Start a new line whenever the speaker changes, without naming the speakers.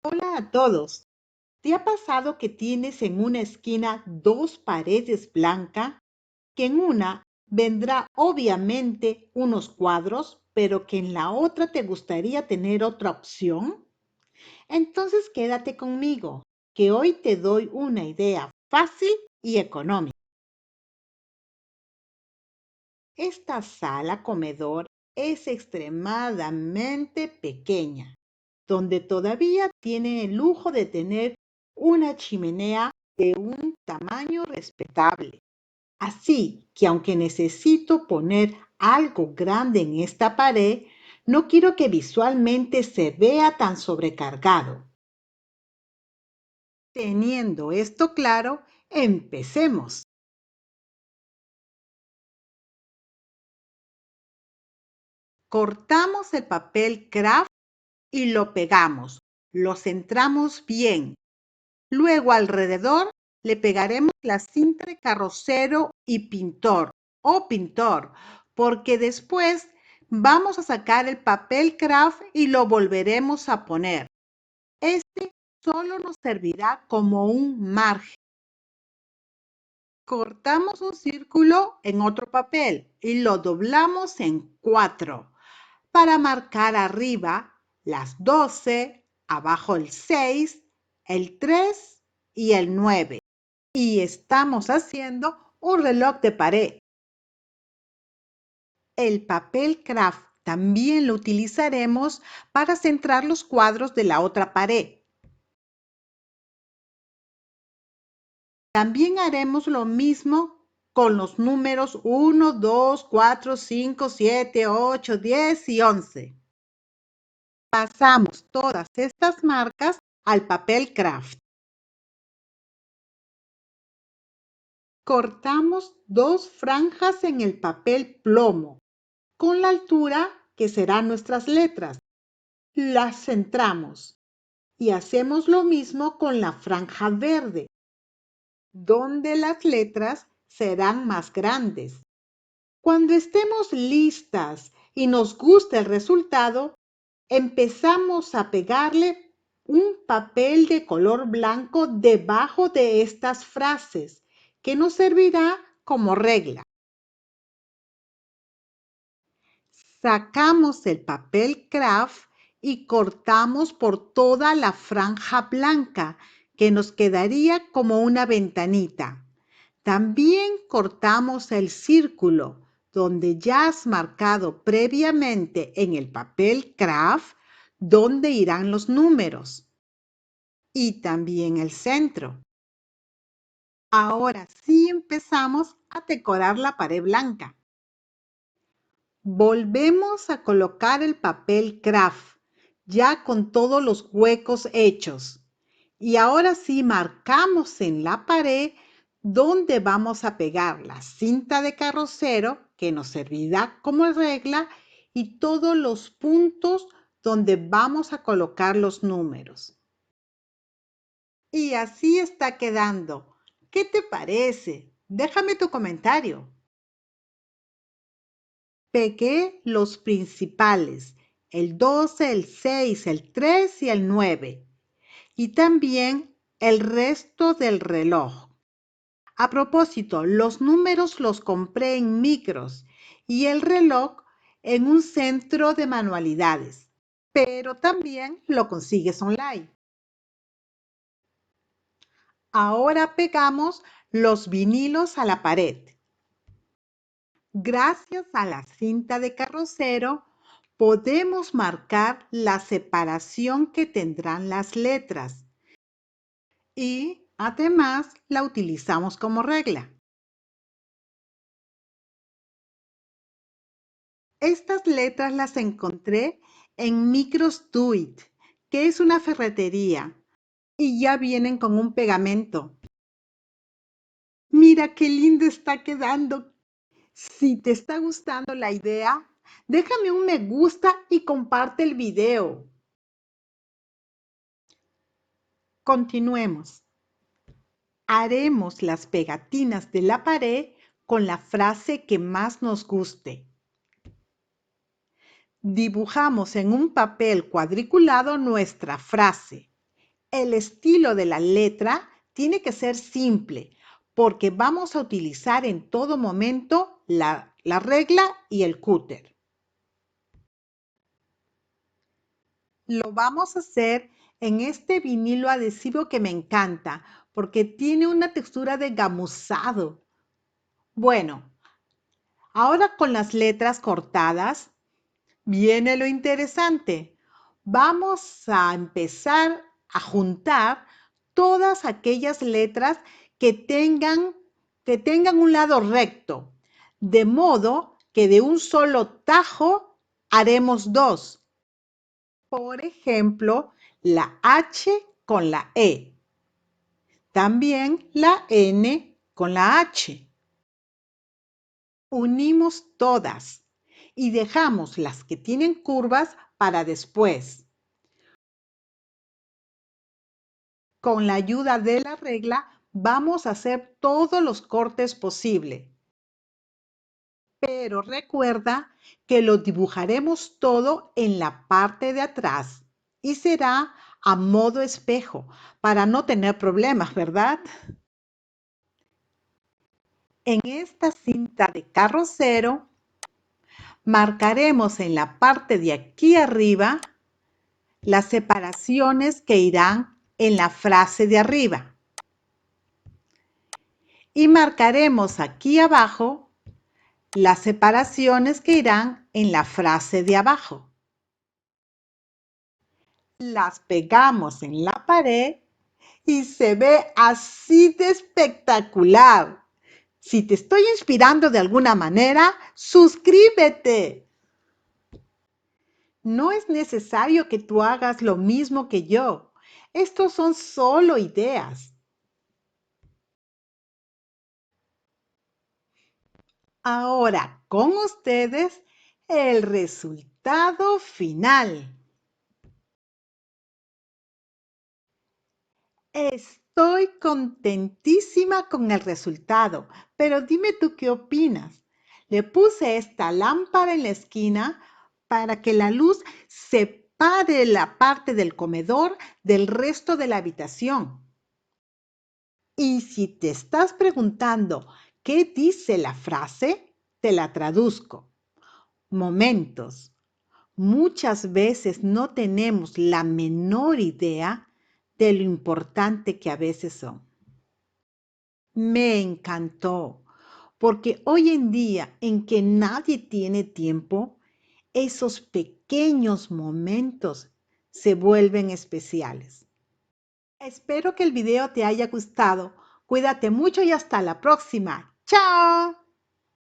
Hola a todos. ¿Te ha pasado que tienes en una esquina dos paredes blancas, que en una vendrá obviamente unos cuadros, pero que en la otra te gustaría tener otra opción? Entonces quédate conmigo, que hoy te doy una idea fácil y económica. Esta sala comedor es extremadamente pequeña, donde todavía tiene el lujo de tener una chimenea de un tamaño respetable. Así que aunque necesito poner algo grande en esta pared, no quiero que visualmente se vea tan sobrecargado. Teniendo esto claro, empecemos. Cortamos el papel craft y lo pegamos. Lo centramos bien. Luego alrededor le pegaremos la cinta de carrocero y pintor o pintor, porque después vamos a sacar el papel craft y lo volveremos a poner. Este solo nos servirá como un margen. Cortamos un círculo en otro papel y lo doblamos en 4 para marcar arriba las 12, abajo el 6, el 3 y el 9. Y estamos haciendo un reloj de pared. El papel craft también lo utilizaremos para centrar los cuadros de la otra pared. También haremos lo mismo con los números 1, 2, 4, 5, 7, 8, 10 y 11. Pasamos todas estas marcas al papel craft. Cortamos dos franjas en el papel plomo, con la altura que serán nuestras letras. Las centramos y hacemos lo mismo con la franja verde, donde las letras serán más grandes. Cuando estemos listas y nos guste el resultado, empezamos a pegarle un papel de color blanco debajo de estas frases, que nos servirá como regla. Sacamos el papel craft y cortamos por toda la franja blanca, que nos quedaría como una ventanita. También cortamos el círculo donde ya has marcado previamente en el papel craft donde irán los números, y también el centro. Ahora sí empezamos a decorar la pared blanca. Volvemos a colocar el papel craft, ya con todos los huecos hechos. Y ahora sí marcamos en la pared donde vamos a pegar la cinta de carrocero, que nos servirá como regla, y todos los puntos donde vamos a colocar los números. Y así está quedando. ¿Qué te parece? Déjame tu comentario. Pegué los principales, el 12, el 6, el 3 y el 9, y también el resto del reloj. A propósito, los números los compré en micros y el reloj en un centro de manualidades, pero también lo consigues online. Ahora pegamos los vinilos a la pared. Gracias a la cinta de carrocero, podemos marcar la separación que tendrán las letras y además la utilizamos como regla. Estas letras las encontré en Micros Do It, que es una ferretería, y ya vienen con un pegamento. Mira qué lindo está quedando. Si te está gustando la idea, déjame un me gusta y comparte el video. Continuemos. Haremos las pegatinas de la pared con la frase que más nos guste. Dibujamos en un papel cuadriculado nuestra frase El estilo de la letra tiene que ser simple porque vamos a utilizar en todo momento la regla y el cúter. Lo vamos a hacer en este vinilo adhesivo que me encanta porque tiene una textura de gamuzado. Bueno, ahora con las letras cortadas viene lo interesante. Vamos a empezar a juntar todas aquellas letras que tengan un lado recto, de modo que de un solo tajo haremos dos. Por ejemplo, la H con la E. También la N con la H. Unimos todas y dejamos las que tienen curvas para después. Con la ayuda de la regla vamos a hacer todos los cortes posibles. Pero recuerda que lo dibujaremos todo en la parte de atrás y será a modo espejo para no tener problemas, ¿verdad? En esta cinta de carrocero marcaremos en la parte de aquí arriba las separaciones que irán en la frase de arriba. Y marcaremos aquí abajo las separaciones que irán en la frase de abajo. Las pegamos en la pared y se ve así de espectacular. Si te estoy inspirando de alguna manera, suscríbete. No es necesario que tú hagas lo mismo que yo. Estos son solo ideas. Ahora con ustedes el resultado final. Estoy contentísima con el resultado, pero dime tú qué opinas. Le puse esta lámpara en la esquina para que la luz separe la parte del comedor del resto de la habitación. Y si te estás preguntando qué dice la frase, te la traduzco. Momentos. Muchas veces no tenemos la menor idea de lo importante que a veces son. Me encantó, porque hoy en día en que nadie tiene tiempo, esos pequeños momentos se vuelven especiales. Espero que el video te haya gustado. Cuídate mucho y hasta la próxima. ¡Chao!